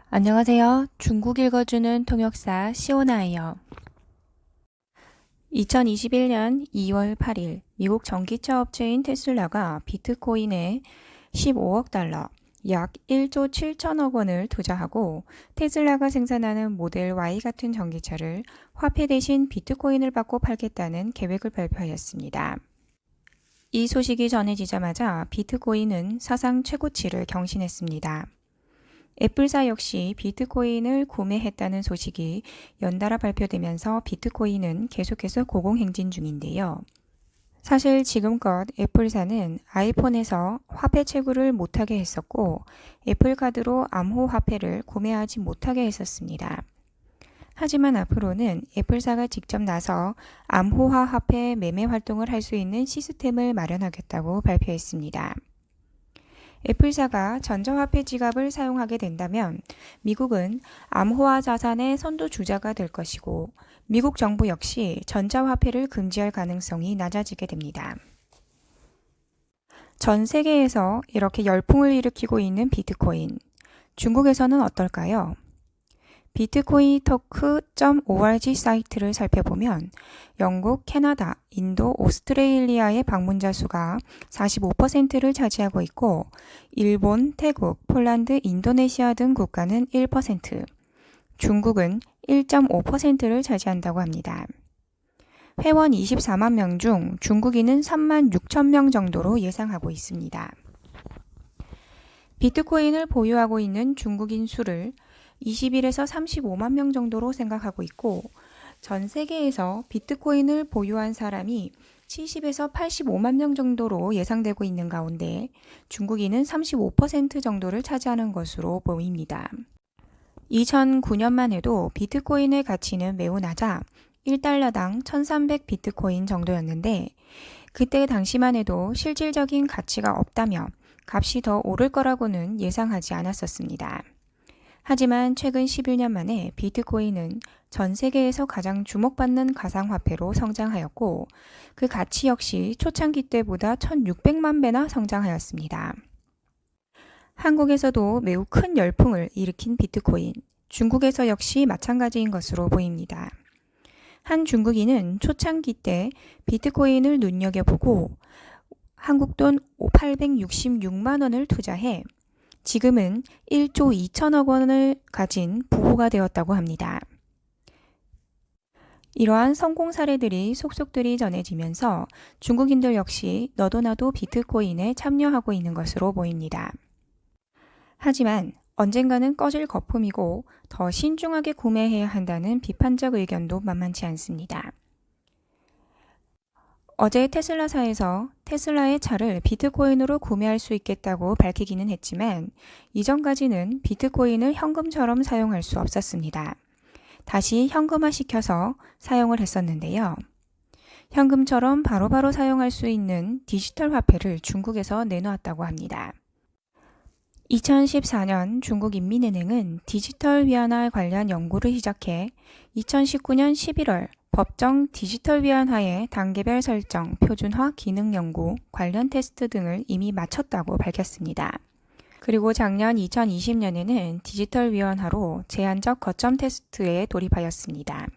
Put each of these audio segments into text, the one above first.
안녕하세요. 중국 읽어주는 통역사 시오나예요. 2021년 2월 8일 미국 전기차 업체인 테슬라가 비트코인에 15억 달러, 약 1조 7천억 원을 투자하고 테슬라가 생산하는 모델 Y 같은 전기차를 화폐 대신 비트코인을 받고 팔겠다는 계획을 발표하였습니다. 이 소식이 전해지자마자 비트코인은 사상 최고치를 경신했습니다. 애플사 역시 비트코인을 구매했다는 소식이 연달아 발표되면서 비트코인은 계속해서 고공행진 중인데요. 사실 지금껏 애플사는 아이폰에서 화폐 채굴을 못하게 했었고 애플카드로 암호화폐를 구매하지 못하게 했었습니다. 하지만 앞으로는 애플사가 직접 나서 암호화 화폐 매매 활동을 할 수 있는 시스템을 마련하겠다고 발표했습니다. 애플사가 전자화폐 지갑을 사용하게 된다면 미국은 암호화 자산의 선두주자가 될 것이고 미국 정부 역시 전자화폐를 금지할 가능성이 낮아지게 됩니다. 전 세계에서 이렇게 열풍을 일으키고 있는 비트코인, 중국에서는 어떨까요? 비트코인 토크.org 사이트를 살펴보면 영국, 캐나다, 인도, 오스트레일리아의 방문자 수가 45%를 차지하고 있고 일본, 태국, 폴란드, 인도네시아 등 국가는 1%, 중국은 1.5%를 차지한다고 합니다. 회원 24만 명 중 중국인은 3만 6천 명 정도로 예상하고 있습니다. 비트코인을 보유하고 있는 중국인 수를 20일에서 35만 명 정도로 생각하고 있고 전 세계에서 비트코인을 보유한 사람이 70에서 85만 명 정도로 예상되고 있는 가운데 중국인은 35% 정도를 차지하는 것으로 보입니다. 2009년만 해도 비트코인의 가치는 매우 낮아 1달러당 1300 비트코인 정도였는데 그때 당시만 해도 실질적인 가치가 없다며 값이 더 오를 거라고는 예상하지 않았었습니다. 하지만 최근 11년 만에 비트코인은 전 세계에서 가장 주목받는 가상화폐로 성장하였고 그 가치 역시 초창기 때보다 1600만 배나 성장하였습니다. 한국에서도 매우 큰 열풍을 일으킨 비트코인, 중국에서 역시 마찬가지인 것으로 보입니다. 한 중국인은 초창기 때 비트코인을 눈여겨보고 한국 돈 866만 원을 투자해 지금은 1조 2천억 원을 가진 부호가 되었다고 합니다. 이러한 성공 사례들이 속속들이 전해지면서 중국인들 역시 너도 나도 비트코인에 참여하고 있는 것으로 보입니다. 하지만 언젠가는 꺼질 거품이고 더 신중하게 구매해야 한다는 비판적 의견도 만만치 않습니다. 어제 테슬라사에서 테슬라의 차를 비트코인으로 구매할 수 있겠다고 밝히기는 했지만 이전까지는 비트코인을 현금처럼 사용할 수 없었습니다. 다시 현금화시켜서 사용을 했었는데요. 현금처럼 바로바로 사용할 수 있는 디지털 화폐를 중국에서 내놓았다고 합니다. 2014년 중국인민은행은 디지털 위안화 관련 연구를 시작해 2019년 11월 법정 디지털 위안화의 단계별 설정, 표준화, 기능 연구, 관련 테스트 등을 이미 마쳤다고 밝혔습니다. 그리고 작년 2020년에는 디지털 위안화로 제한적 거점 테스트에 돌입하였습니다.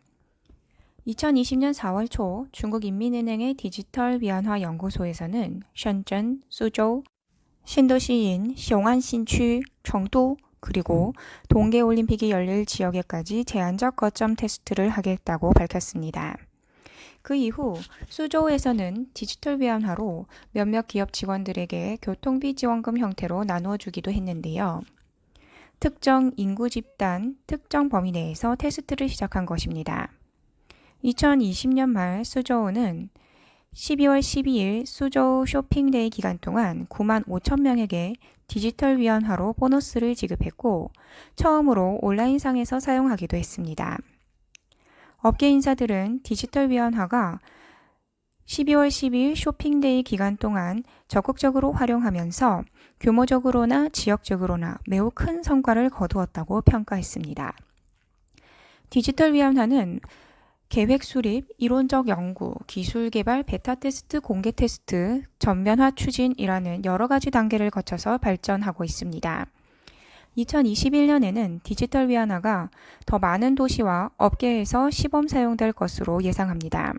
2020년 4월 초 중국인민은행의 디지털 위안화 연구소에서는 션전, 수조, 신도시인雄安新区, 청도, 그리고 동계올림픽이 열릴 지역에까지 제한적 거점 테스트를 하겠다고 밝혔습니다. 그 이후 수조에서는 디지털 위안화로 몇몇 기업 직원들에게 교통비 지원금 형태로 나누어 주기도 했는데요. 특정 인구 집단, 특정 범위 내에서 테스트를 시작한 것입니다. 2020년 말 수조는 12월 12일 수저우 쇼핑데이 기간 동안 9만 5천 명에게 디지털 위안화로 보너스를 지급했고 처음으로 온라인상에서 사용하기도 했습니다. 업계 인사들은 디지털 위안화가 12월 12일 쇼핑데이 기간 동안 적극적으로 활용하면서 규모적으로나 지역적으로나 매우 큰 성과를 거두었다고 평가했습니다. 디지털 위안화는 계획 수립, 이론적 연구, 기술 개발, 베타 테스트, 공개 테스트, 전면화 추진이라는 여러 가지 단계를 거쳐서 발전하고 있습니다. 2021년에는 디지털 위안화가 더 많은 도시와 업계에서 시범 사용될 것으로 예상합니다.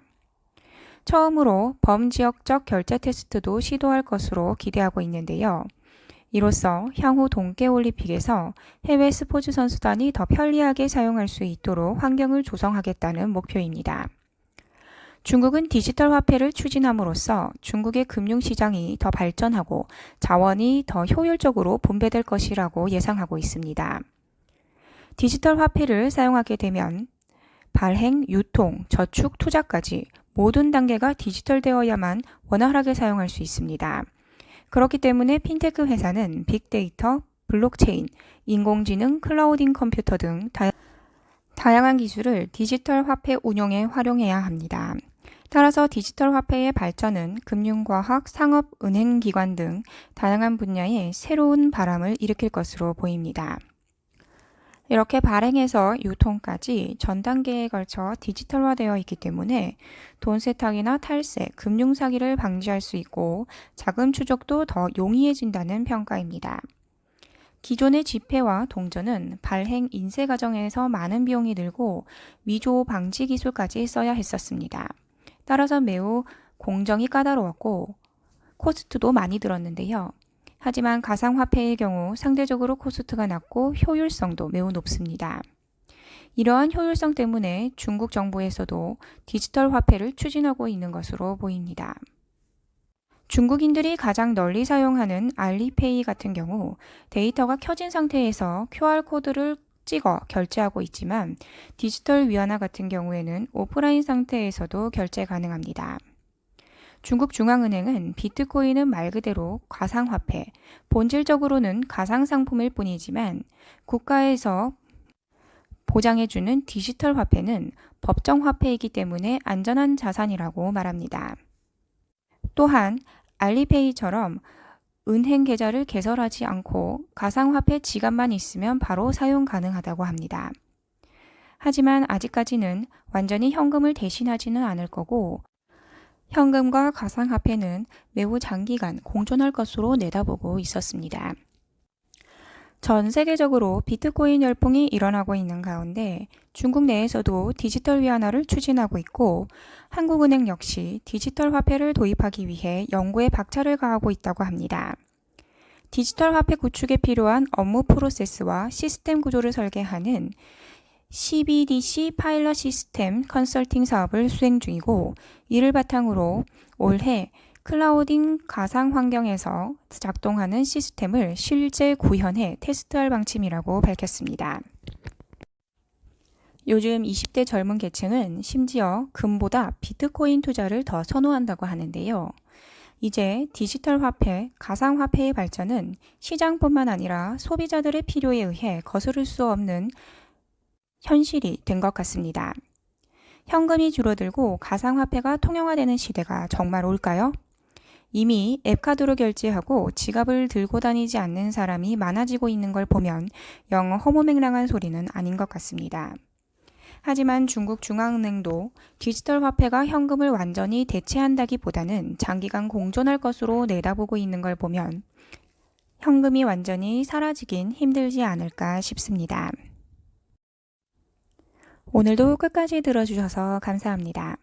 처음으로 범지역적 결제 테스트도 시도할 것으로 기대하고 있는데요. 이로써 향후 동계올림픽에서 해외 스포츠 선수단이 더 편리하게 사용할 수 있도록 환경을 조성하겠다는 목표입니다. 중국은 디지털 화폐를 추진함으로써 중국의 금융시장이 더 발전하고 자원이 더 효율적으로 분배될 것이라고 예상하고 있습니다. 디지털 화폐를 사용하게 되면 발행, 유통, 저축, 투자까지 모든 단계가 디지털되어야만 원활하게 사용할 수 있습니다. 그렇기 때문에 핀테크 회사는 빅데이터, 블록체인, 인공지능, 클라우딩 컴퓨터 등 다양한 기술을 디지털 화폐 운용에 활용해야 합니다. 따라서 디지털 화폐의 발전은 금융과학, 상업, 은행기관 등 다양한 분야에 새로운 바람을 일으킬 것으로 보입니다. 이렇게 발행에서 유통까지 전 단계에 걸쳐 디지털화되어 있기 때문에 돈 세탁이나 탈세, 금융 사기를 방지할 수 있고 자금 추적도 더 용이해진다는 평가입니다. 기존의 지폐와 동전은 발행 인쇄 과정에서 많은 비용이 들고 위조 방지 기술까지 써야 했었습니다. 따라서 매우 공정이 까다로웠고 코스트도 많이 들었는데요. 하지만 가상화폐의 경우 상대적으로 코스트가 낮고 효율성도 매우 높습니다. 이러한 효율성 때문에 중국 정부에서도 디지털 화폐를 추진하고 있는 것으로 보입니다. 중국인들이 가장 널리 사용하는 알리페이 같은 경우 데이터가 켜진 상태에서 QR코드를 찍어 결제하고 있지만 디지털 위안화 같은 경우에는 오프라인 상태에서도 결제 가능합니다. 중국 중앙은행은 비트코인은 말 그대로 가상화폐, 본질적으로는 가상상품일 뿐이지만 국가에서 보장해주는 디지털 화폐는 법정 화폐이기 때문에 안전한 자산이라고 말합니다. 또한 알리페이처럼 은행 계좌를 개설하지 않고 가상화폐 지갑만 있으면 바로 사용 가능하다고 합니다. 하지만 아직까지는 완전히 현금을 대신하지는 않을 거고 현금과 가상화폐는 매우 장기간 공존할 것으로 내다보고 있었습니다. 전 세계적으로 비트코인 열풍이 일어나고 있는 가운데 중국 내에서도 디지털 위안화를 추진하고 있고 한국은행 역시 디지털 화폐를 도입하기 위해 연구에 박차를 가하고 있다고 합니다. 디지털 화폐 구축에 필요한 업무 프로세스와 시스템 구조를 설계하는 CBDC 파일럿 시스템 컨설팅 사업을 수행 중이고 이를 바탕으로 올해 클라우딩 가상 환경에서 작동하는 시스템을 실제 구현해 테스트할 방침이라고 밝혔습니다. 요즘 20대 젊은 계층은 심지어 금보다 비트코인 투자를 더 선호한다고 하는데요. 이제 디지털 화폐, 가상 화폐의 발전은 시장뿐만 아니라 소비자들의 필요에 의해 거스를 수 없는 현실이 된 것 같습니다. 현금이 줄어들고 가상화폐가 통용화되는 시대가 정말 올까요? 이미 앱카드로 결제하고 지갑을 들고 다니지 않는 사람이 많아지고 있는 걸 보면 영 허무맹랑한 소리는 아닌 것 같습니다. 하지만 중국 중앙은행도 디지털 화폐가 현금을 완전히 대체한다기보다는 장기간 공존할 것으로 내다보고 있는 걸 보면 현금이 완전히 사라지긴 힘들지 않을까 싶습니다. 오늘도 끝까지 들어주셔서 감사합니다.